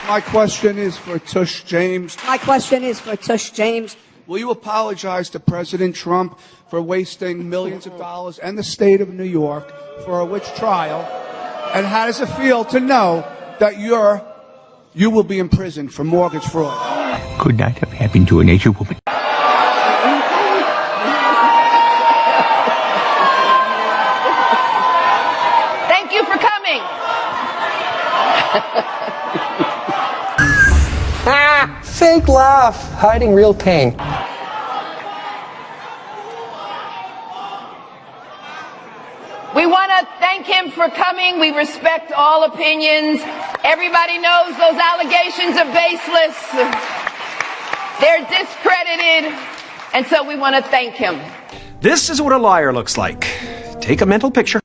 My question is for Tush James. Will you apologize to President Trump for wasting millions of dollars and the state of New York for a witch trial? And how does it feel to know that you will be imprisoned for mortgage fraud? Could not have happened to a nature woman. Thank you for coming. Fake laugh, hiding real pain. We want to thank him for coming. We respect all opinions. Everybody knows those allegations are baseless. They're discredited. And so we want to thank him. This is what a liar looks like. Take a mental picture.